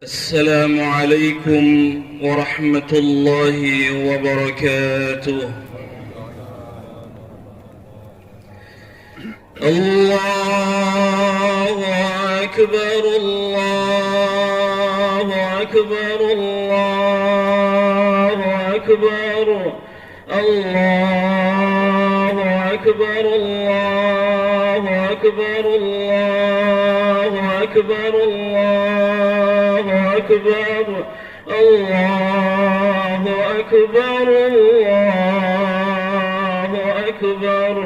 السلام عليكم ورحمة الله وبركاته. الله أكبر الله أكبر الله أكبر الله أكبر الله أكبر الله أكبر الله أكبر الله أكبر الله أكبر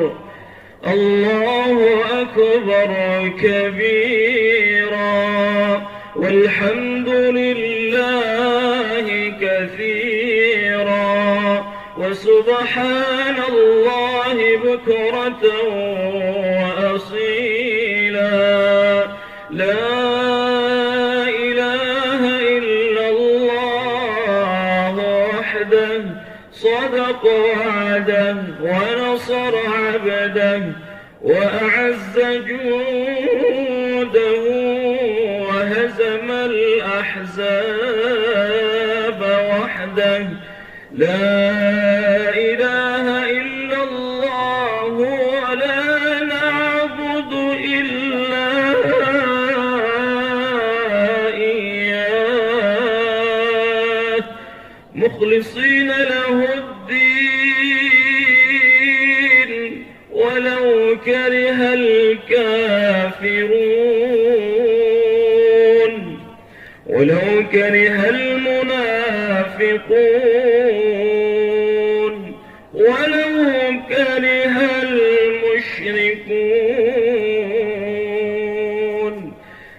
الله أكبر كبيرا والحمد لله كثيرا وسبحان الله بكرة وأصيلا. لا إله إلا الله وحده صدق وعده ونصر عبده وأعز جوده وهزم الأحزاب وحده. لا إله إلا الله ولا نعبد إلا إياه مخلصين له الدين ولو كره الكافرون ولو كره المنافقون ولو كره المشركون.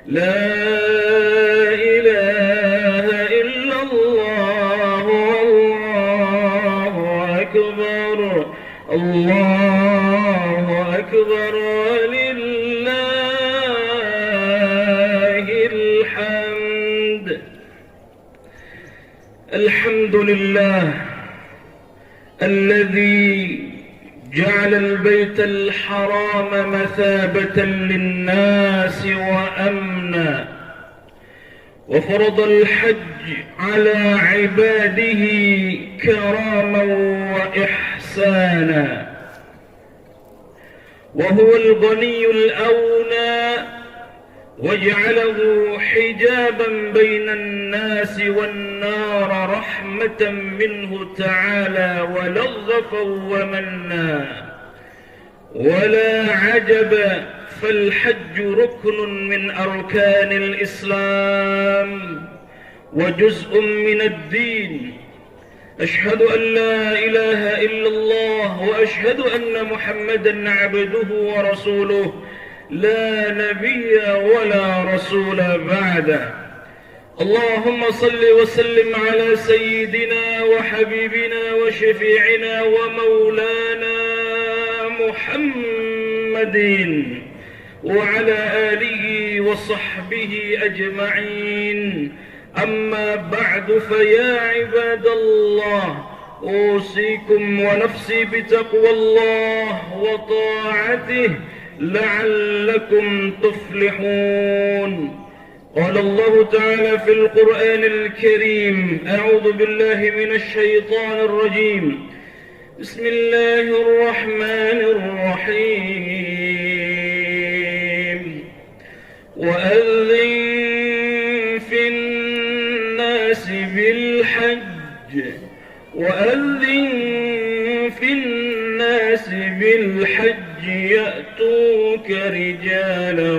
لا إله إلا الله والله أكبر الله أكبر ولله الحمد. الحمد لله الذي جعل البيت الحرام مثابة للناس وأمنا وفرض الحج على عباده كراما وإحسانا وهو الغني الأغنى وجعله حجابا بين الناس والنار رحمة منه تعالى ولغفا ومنا. ولا عجب فالحج ركن من أركان الإسلام وجزء من الدين. أشهد أن لا إله إلا الله وأشهد أن محمدا عبده ورسوله لا نبي ولا رسول بعده. اللهم صل وسلم على سيدنا وحبيبنا وشفيعنا ومولانا محمد وعلى آله وصحبه أجمعين. أما بعد فيا عباد الله أوصيكم ونفسي بتقوى الله وطاعته لعلكم تفلحون. قال الله تعالى في القرآن الكريم: أعوذ بالله من الشيطان الرجيم. بسم الله الرحمن الرحيم. وأذن في الناس بالحج يأتوك رجالا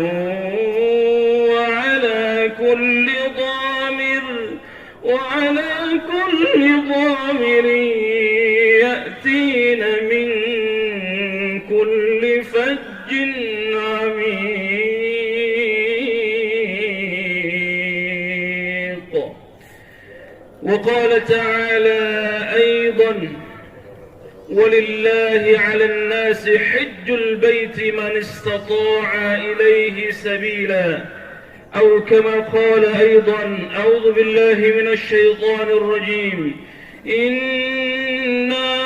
وعلى كل ضامر يأتين من كل فج عميق. وقال تعالى أيضا: ولله على الناس حج البيت من استطاع إليه سبيلا. أو كما قال أيضا: أعوذ بالله من الشيطان الرجيم: إنا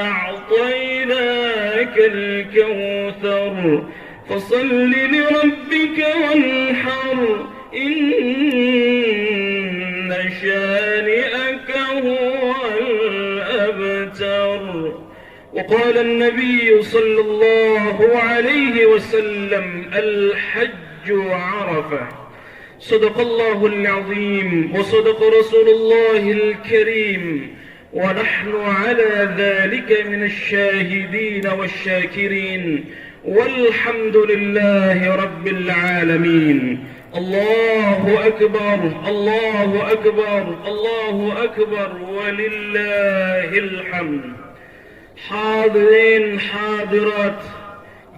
أعطيناك الكوثر فصل لربك وانحر إن شانئك هو الأبتر. وقال النبي صلى الله عليه وسلم الحج عرفة. صدق الله العظيم وصدق رسول الله الكريم ونحن على ذلك من الشاهدين والشاكرين والحمد لله رب العالمين. الله أكبر الله أكبر الله أكبر ولله الحمد. Hadirin hadirat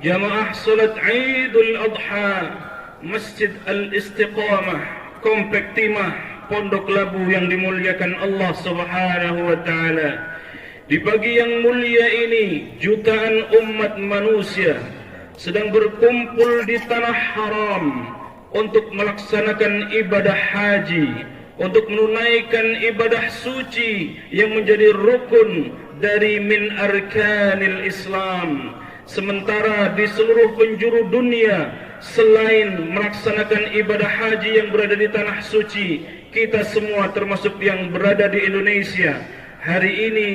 jamaah salat Idul Adha Masjid Al-Istiqamah Komplek Timah Pondok Labu yang dimuliakan Allah Subhanahu wa taala. Di pagi yang mulia ini jutaan umat manusia sedang berkumpul di tanah haram untuk melaksanakan ibadah haji, untuk menunaikan ibadah suci yang menjadi rukun dari min arkanil Islam. Sementara di seluruh penjuru dunia, selain melaksanakan ibadah haji yang berada di tanah suci, kita semua termasuk yang berada di Indonesia, hari ini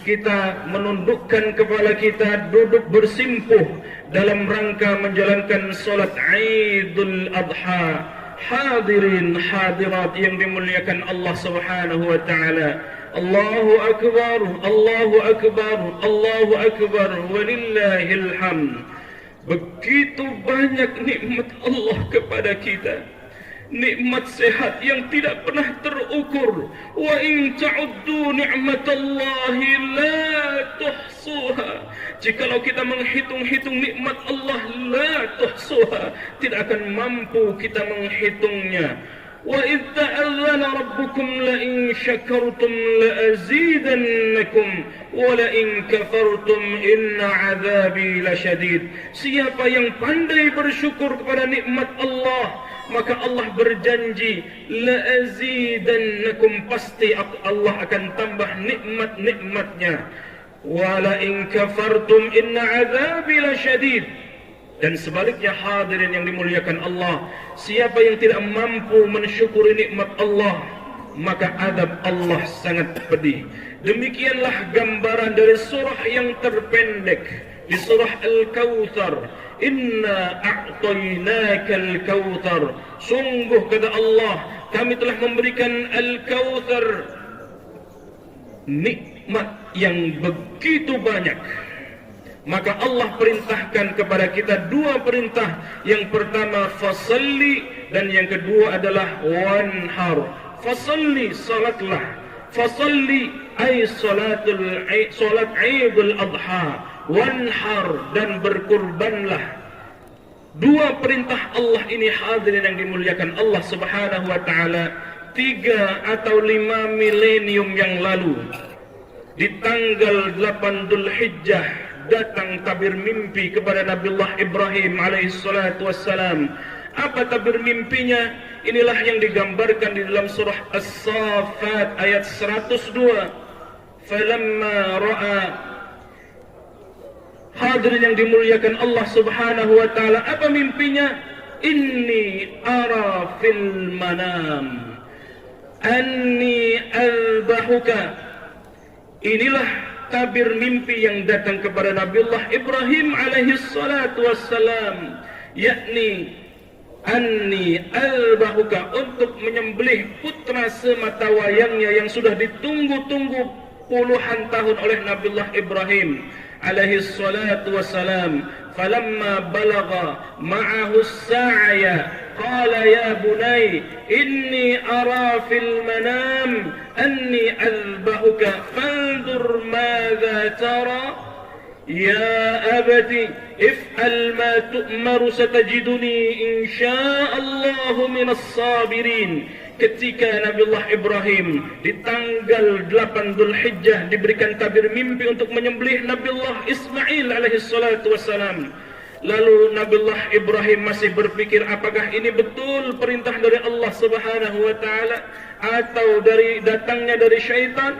kita menundukkan kepala kita, duduk bersimpuh dalam rangka menjalankan solat Idul Adha. Hadirin hadirat yang dimuliakan Allah Subhanahu wa taala. Allahu akbar, Allahu akbar, Allahu akbar walillahil hamd. Begitu banyak nikmat Allah kepada kita. Nikmat sehat yang tidak pernah terukur. Wa in ta'uddu ni'matallahi la tuhsuha. Jikalau kita menghitung-hitung nikmat Allah la tuhsuha, tidak akan mampu kita menghitungnya. Wa idh ta'adzana rabbukum la in syakartum la azidannakum wa la in kafartum inna 'adzabi lasyadid. Siapa yang pandai bersyukur kepada nikmat Allah, maka Allah berjanji la azidannakum, pasti Allah akan tambah nikmat-nikmatnya. Wa la in kafartum inna 'adzabi lasyadid. Dan sebaliknya hadirin yang dimuliakan Allah, siapa yang tidak mampu mensyukuri nikmat Allah, maka adab Allah sangat pedih. Demikianlah gambaran dari surah yang terpendek di surah Al-Kautsar. Inna a'tainakal kautsar. Sungguh kata Allah, kami telah memberikan Al-Kautsar, nikmat yang begitu banyak. Maka Allah perintahkan kepada kita dua perintah. Yang pertama fasalli, dan yang kedua adalah wanhar. Fasalli, salatlah. Fasalli ay salat Idul Adha. Wanhar, dan berkurbanlah. Dua perintah Allah ini hadirin yang dimuliakan Allah Subhanahu wa taala 3 atau 5 milenium yang lalu, di tanggal 8 Dzulhijjah, datang tabir mimpi kepada Nabiullah Ibrahim alaihissalatu wassalam. Apa tabir mimpinya? Inilah yang digambarkan di dalam surah As-Saffat ayat 102. Falamma ra'a. Hadirin yang dimuliakan Allah Subhanahu wa taala, apa mimpinya? Inni ara fil manam anni albahuka. Inilah tabir mimpi yang datang kepada Nabiullah Ibrahim alaihi salatu wassalam, yakni anni albahuka, untuk menyembelih putra semata wayangnya yang sudah ditunggu-tunggu puluhan tahun oleh Nabiullah Ibrahim alaihi salatu wassalam. Falamma balagha ma'ahu as-sa'ya qala ya bunay inni ara fil manam anni adbahuka fanzur madza tara ya abati if'al ma tu'maru satajiduni insyaallahu minas sabirin. Ketika Nabiullah Ibrahim di tanggal 8 Dzulhijjah diberikan tabir mimpi untuk menyembelih Nabiullah Ismail alaihi salatu wassalam, lalu Nabiullah Ibrahim masih berpikir apakah ini betul perintah dari Allah Subhanahu wa taala atau datangnya dari syaitan.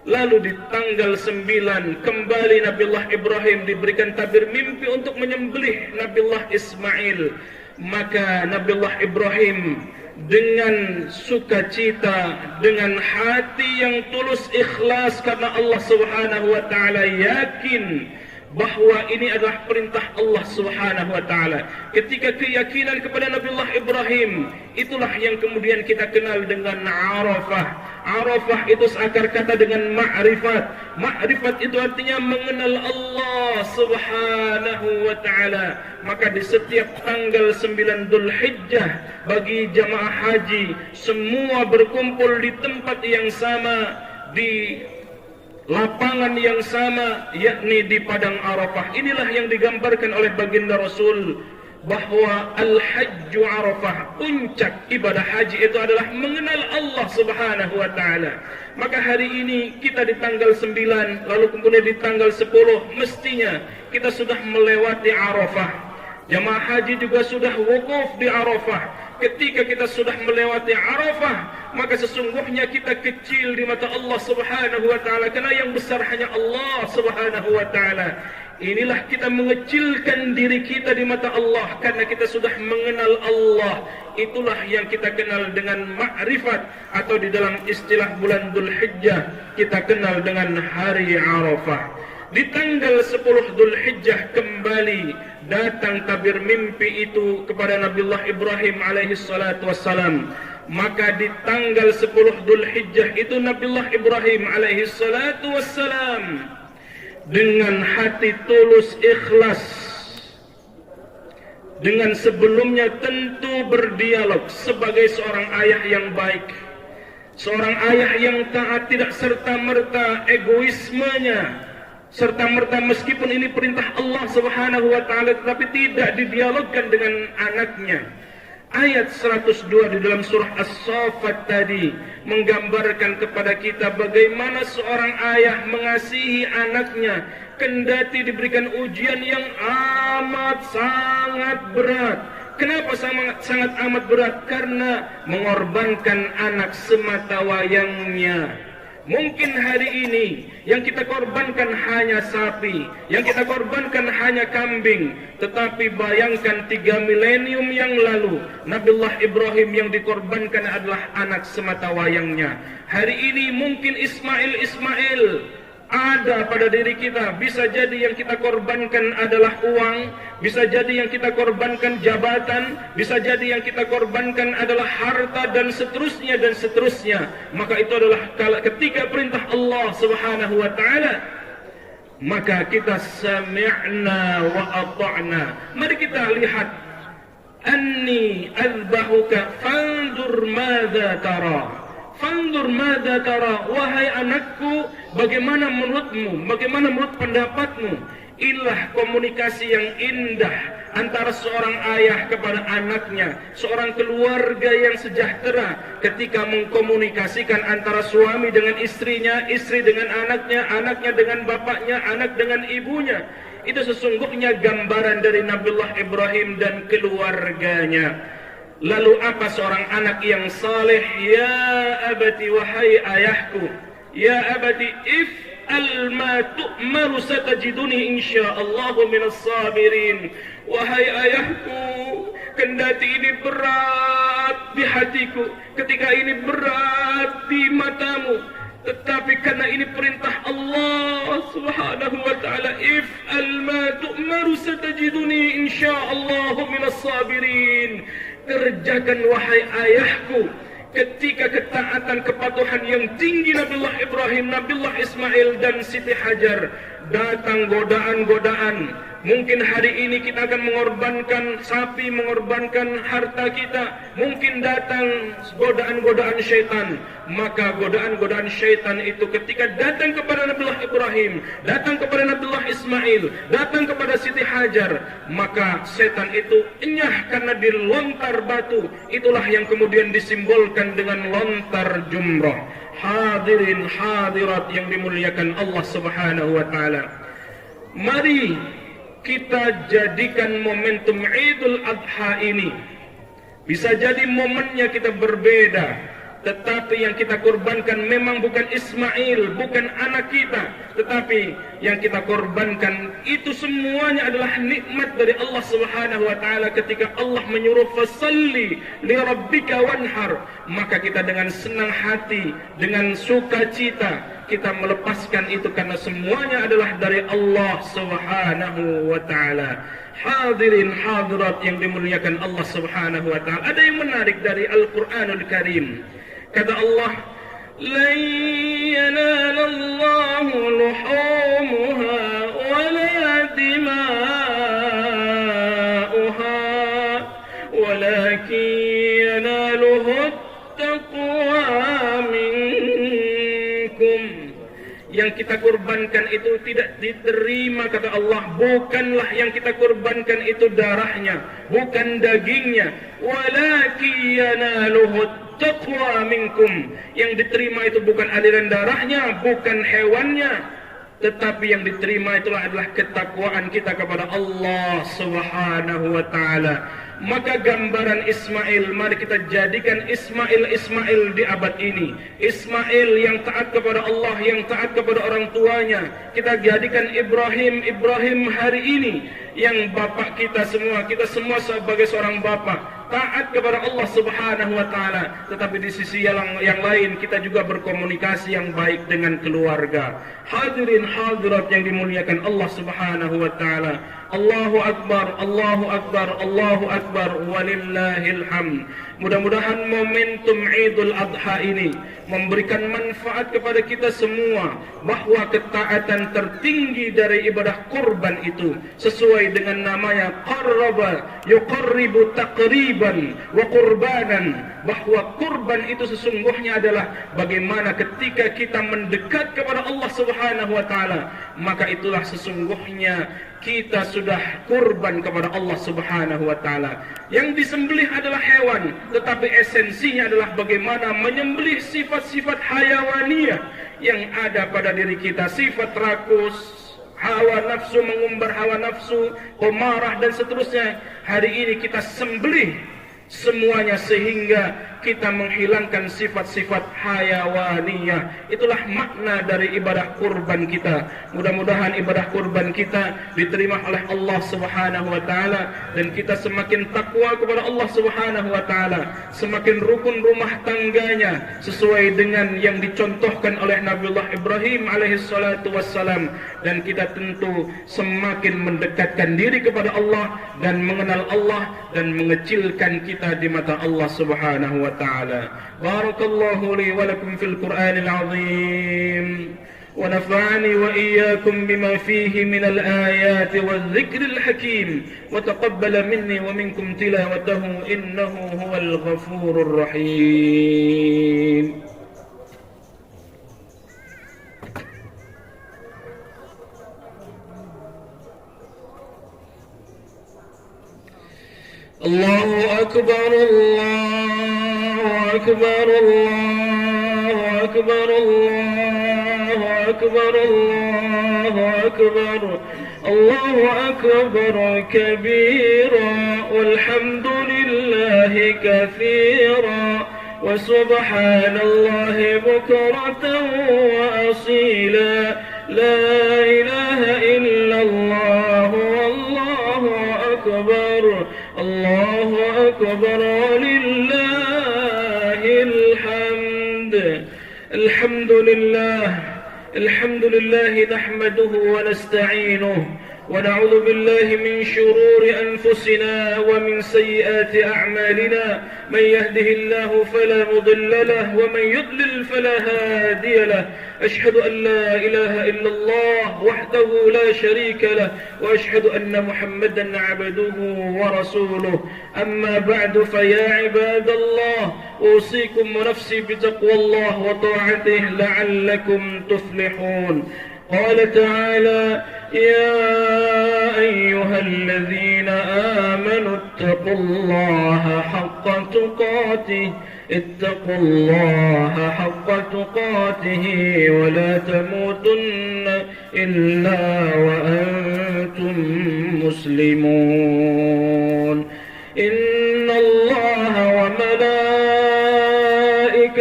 Lalu di tanggal 9 kembali Nabiullah Ibrahim diberikan tabir mimpi untuk menyembelih Nabiullah Ismail. Maka Nabiullah Ibrahim dengan sukacita, dengan hati yang tulus ikhlas karena Allah Subhanahu wa taala, yakin bahwa ini adalah perintah Allah Subhanahu wa taala. Ketika keyakinan kepada Nabiullah Ibrahim, itulah yang kemudian kita kenal dengan Arafah. Arafah itu seakar kata dengan ma'rifat. Ma'rifat itu artinya mengenal Allah Subhanahu wa taala. Maka di setiap tanggal 9 Dzulhijjah bagi jamaah haji semua berkumpul di tempat yang sama, di lapangan yang sama, yakni di Padang Arafah. Inilah yang digambarkan oleh baginda Rasul bahwa Al-Hajju Arafah, puncak ibadah haji itu adalah mengenal Allah Subhanahu wa taala. Maka hari ini kita di tanggal 9, lalu kemudian di tanggal 10 mestinya kita sudah melewati Arafah. Jamaah haji juga sudah wukuf di Arafah. Ketika kita sudah melewati Arafah, maka sesungguhnya kita kecil di mata Allah Subhanahu wa taala, karena yang besar hanya Allah Subhanahu wa taala. Inilah kita mengecilkan diri kita di mata Allah karena kita sudah mengenal Allah. Itulah yang kita kenal dengan ma'rifat, atau di dalam istilah bulan Dzulhijjah kita kenal dengan hari Arafah. Di tanggal 10 Dzulhijjah kembali datang tabir mimpi itu kepada Nabiullah Ibrahim alaihi salatu wassalam. Maka di tanggal 10 Dzulhijjah itu Nabiullah Ibrahim alaihi salatu wassalam dengan hati tulus ikhlas, dengan sebelumnya tentu berdialog sebagai seorang ayah yang baik, seorang ayah yang taat, tidak serta-merta egoismenya, serta-merta meskipun ini perintah Allah Subhanahu wa taala tetapi tidak didialogkan dengan anaknya. Ayat 102 di dalam surah As-Saffat tadi menggambarkan kepada kita bagaimana seorang ayah mengasihi anaknya kendati diberikan ujian yang amat sangat berat. Kenapa sangat amat berat? Karena mengorbankan anak semata wayangnya. Mungkin hari ini yang kita korbankan hanya sapi, yang kita korbankan hanya kambing, tetapi bayangkan 3 milenium yang lalu Nabiullah Ibrahim yang dikorbankan adalah anak semata wayangnya. Hari ini mungkin Ismail ada pada diri kita. Bisa jadi yang kita korbankan adalah uang, bisa jadi yang kita korbankan jabatan, bisa jadi yang kita korbankan adalah harta, dan seterusnya dan seterusnya. Maka itu adalah ketika perintah Allah Subhanahu wa taala, maka kita sami'na wa ata'na. Mari kita lihat, anni azbahuka fanzur madza tara. Fanzur madza tara, wahai anakku, bagaimana menurutmu, bagaimana menurut pendapatmu? Inilah komunikasi yang indah antara seorang ayah kepada anaknya, seorang keluarga yang sejahtera ketika mengkomunikasikan antara suami dengan istrinya, istri dengan anaknya, anaknya dengan bapaknya, anak dengan ibunya. Itu sesungguhnya gambaran dari Nabiullah Ibrahim dan keluarganya. Lalu apa seorang anak yang saleh? Ya abati, wahai ayahku, ya abati if'al ma tu'maru satajiduni insyaallahu minas sabirin. Wahai ayahku, kendati ini berat di hatiku, ketika ini berat di matamu, tetapi karena ini perintah Allah Subhanahu wa taala, if'al ma tu'maru satajiduni insyaallahu minas sabirin. Kerjakan wahai ayahku. Ketika ketaatan kepatuhan yang tinggi Nabiullah Ibrahim, Nabiullah Ismail dan Siti Hajar, datang godaan-godaan. Mungkin hari ini kita akan mengorbankan sapi, mengorbankan harta kita. Mungkin datang godaan-godaan syaitan. Maka godaan-godaan syaitan itu ketika datang kepada Nabiullah Ibrahim, datang kepada Nabiullah Ismail, datang kepada Siti Hajar, maka syaitan itu enyah karena dilontar batu. Itulah yang kemudian disimbolkan dengan lontar jumrah. Hadirin hadirat yang dimuliakan Allah Subhanahu wa taala, mari kita jadikan momentum Idul Adha ini, bisa jadi momennya kita berbeda, Tetapi yang kita korbankan memang bukan Ismail, bukan anak kita, tetapi yang kita korbankan itu semuanya adalah nikmat dari Allah Subhanahu wa taala. Ketika Allah menyuruh fasalli li rabbika wanhar, maka kita dengan senang hati, dengan sukacita kita melepaskan itu karena semuanya adalah dari Allah Subhanahu wa taala. Hadirin hadirat yang dimuliakan Allah Subhanahu wa taala, ada yang menarik dari Al-Qur'anul Karim. Kata Allah, "Lan yanalallahu luhumuha wala dima'uha walakin yanaluhu at-taqwa minkum." Yang kita korbankan itu tidak diterima, kata Allah. Bukanlah yang kita korbankan itu darahnya, bukan dagingnya. Walakin yanaluhu taqwa minkum. Yang diterima itu bukan aliran darahnya, bukan hewannya, tetapi yang diterima itulah adalah ketakwaan kita kepada Allah Subhanahu wa taala. Maka gambaran Ismail, mari kita jadikan Ismail di abad ini. Ismail yang taat kepada Allah, yang taat kepada orang tuanya. Kita jadikan Ibrahim hari ini, yang bapak kita semua sebagai seorang bapak taat kepada Allah Subhanahu wa taala, tetapi di sisi yang lain kita juga berkomunikasi yang baik dengan keluarga. Hadirin hadirat yang dimuliakan Allah Subhanahu wa taala. Allahu akbar, Allahu akbar, Allahu akbar, walillahil hamd. Mudah-mudahan momentum Idul Adha ini memberikan manfaat kepada kita semua, bahwa ketaatan tertinggi dari ibadah kurban itu sesuai dengan namanya qarraba yuqarribu taqriban wa qurbanan, bahwa kurban itu sesungguhnya adalah bagaimana ketika kita mendekat kepada Allah Subhanahu wa taala, maka itulah sesungguhnya kita sudah kurban kepada Allah Subhanahu wa taala. Yang disembelih adalah hewan, tetapi esensinya adalah bagaimana menyembelih sifat-sifat hayawaniyah yang ada pada diri kita, sifat rakus, hawa nafsu, mengumbar hawa nafsu, pemarah dan seterusnya. Hari ini kita sembelih semuanya sehingga kita menghilangkan sifat-sifat hayawaniyah. Itulah makna dari ibadah kurban kita. Mudah-mudahan ibadah kurban kita diterima oleh Allah Subhanahu wa taala, dan kita semakin takwa kepada Allah Subhanahu wa taala, semakin rukun rumah tangganya sesuai dengan yang dicontohkan oleh Nabiullah Ibrahim alaihi salatu wassalam, dan kita tentu semakin mendekatkan diri kepada Allah dan mengenal Allah dan mengecilkan kita di mata Allah Subhanahu wa ta'ala. Barakallahu li wa lakum fil Qur'anil azim, wa nafa'ani wa iyyakum bima fihi minal ayati wal dhikril hakim, wa taqabbala minni wa minkum tilawatahu innahu huwal ghafurur rahim. Allahu akbar, Allahu akbar, Allahu akbar, Allahu akbar, Allahu akbar, Allahu akbar kabira, walhamdulillahi kathira, wa subhanallahi bukratan wa asila, la ilaha illallah, wallahu akbar, Allahu akbar, walillahil hamd. Alhamdulillah, alhamdulillah nahmaduhu wa nasta'inuhu wa na'udzu billahi min shururi anfusina wa min sayyiati a'malina. Man yahdihillahu fala mudilla lahu wa man yudlil fala hadiya lahu. Ashhadu an la ilaha illallah wahdahu la sharika lahu wa ashhadu anna Muhammadan 'abduhu wa rasuluhu. Amma ba'du, fa ya ibadallah, usikum wa nafsi bi taqwallah wa ta'atihi la'allakum tuflihun. قال تعالى: يا أيها الذين آمنوا اتقوا الله حق تقاته اتقوا الله حق تقاته ولا تموتن إلا وأنتم مسلمون. إن الله وملائكته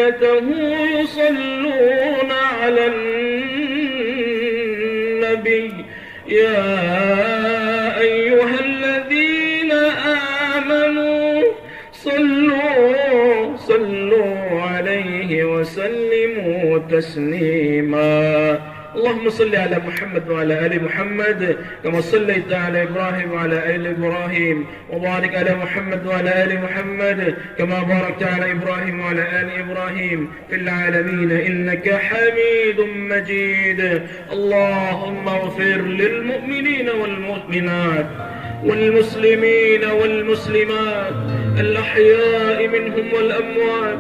وملائكته يصلون على النبي يا أيها الذين آمنوا صلوا عليه وسلموا تسليما. اللهم صل على محمد وعلى آل محمد كما صليت على إبراهيم وعلى آل إبراهيم، وبارك على محمد وعلى آل محمد كما باركت على إبراهيم وعلى آل إبراهيم في العالمين إنك حميد مجيد. اللهم اغفر للمؤمنين والمؤمنات والمسلمين والمسلمات الأحياء منهم والأموات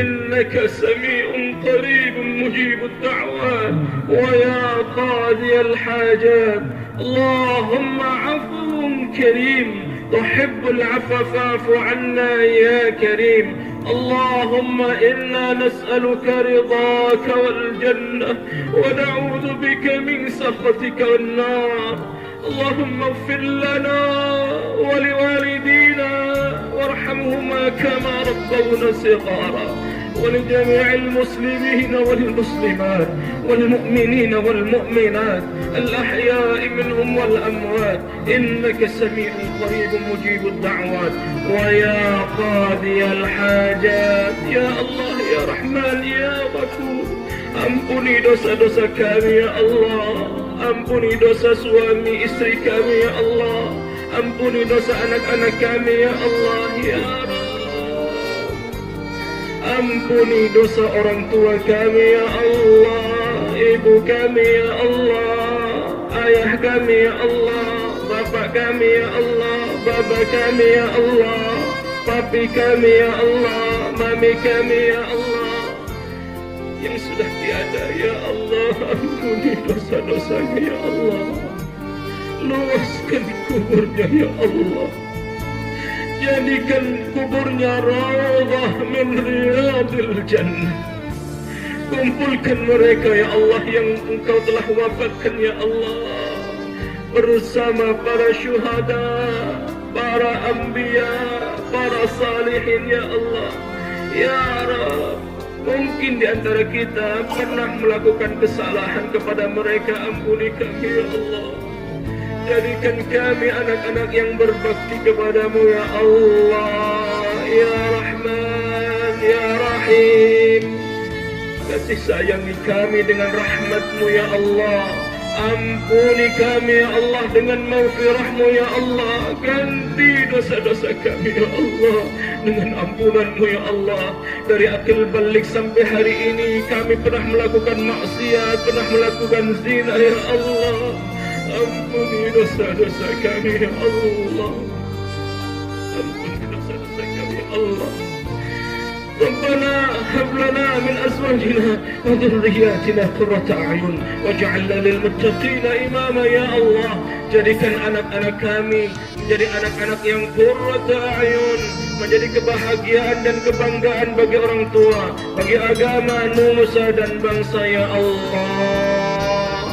إنك سميع قريب مجيب الدعوات ويا قاضي الحاجات. اللهم عفو كريم تحب العفو فاعف عنا يا كريم. اللهم إنا نسألك رضاك والجنة ونعوذ بك من سخطك والنار. اللهم اغفر لنا ولوالدينا وارحمهما كما ربونا صغارا، ولجميع المسلمين والمسلمات والمؤمنين والمؤمنات الأحياء منهم والأموات إنك سميع قريب مجيب الدعوات ويا قاضي الحاجات. يا الله يا رحمن يا غفور، ampuni dosa-dosa kami ya Allah, ampuni dosa suami istri kami ya Allah, ampuni dosa anak-anak kami ya Allah ya Rabb, ampuni dosa orang tua kami ya Allah, ibu kami ya Allah, ayah kami ya Allah, bapak kami ya Allah, baba kami ya Allah, papi kami ya Allah, mami kami ya Allah yang sudah tiada ya Allah. Ampuni dosa-dosanya ya Allah, luaskan kuburnya ya Allah, jadikan kuburnya raudhah min riyadil jannah. Kumpulkan mereka ya Allah yang engkau telah wafatkan ya Allah bersama para syuhada, para anbiya, para salihin ya Allah ya Rabb. Mungkin di antara kita pernah melakukan kesalahan kepada mereka, ampuni kami ya Allah. Jadikan kami anak-anak yang berbakti kepadamu ya Allah ya Rahman ya Rahim. Kasih sayangi kami dengan rahmatmu ya Allah. Ampuni kami ya Allah dengan maghfirahmu ya Allah. Ganti dosa-dosa kami ya Allah dengan ampunanmu ya Allah. Dari akil balik sampai hari ini kami pernah melakukan maksiat, pernah melakukan zina ya Allah. Ampuni dosa-dosa kami ya Allah, ampuni dosa-dosa kami ya Allah. ربنا هب لنا من أزواجنا وذرياتنا قرة أعين واجعلنا للمتقين إماما ya Allah. Jadikan anak-anak kami menjadi anak-anak yang qurrata a'yun, menjadi kebahagiaan dan kebanggaan bagi orang tua, bagi agama, nusa dan bangsa ya Allah.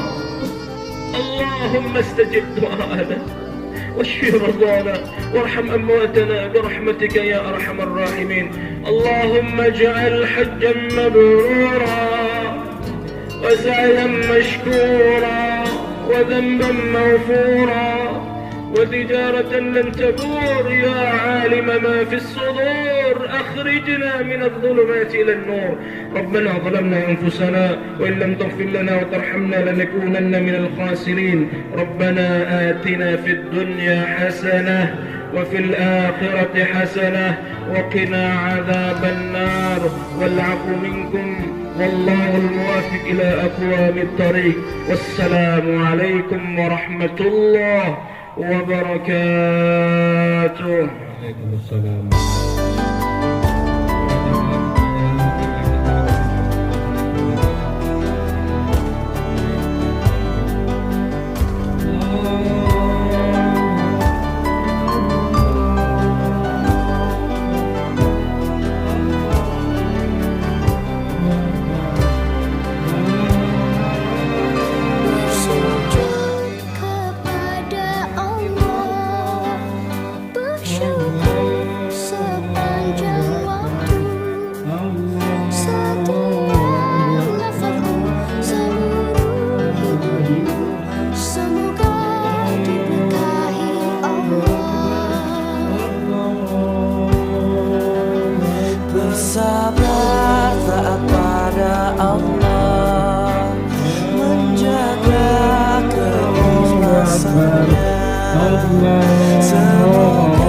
Allahumma istajib du'ana واشف مرضانا وارحم أمواتنا برحمتك يا أرحم الراحمين. اللهم اجعل حجا مبرورا وسعيا مشكورا وذنبا مغفورا وتجارة لن تبور يا عالم ما في الصدور. أخرجنا من الظلمات إلى النور. ربنا ظلمنا أنفسنا وإن لم تغفر لنا وترحمنا لنكونن من الخاسرين. ربنا آتنا في الدنيا حسنة وفي الآخرة حسنة وقنا عذاب النار والعفو منكم والله الموافق إلى أقوام الطريق. والسلام عليكم ورحمة الله وبركاته. وعليكم السلام. Bersyukur sepanjang bersabar taat pada Allah, menjaga keikhlasannya. Semoga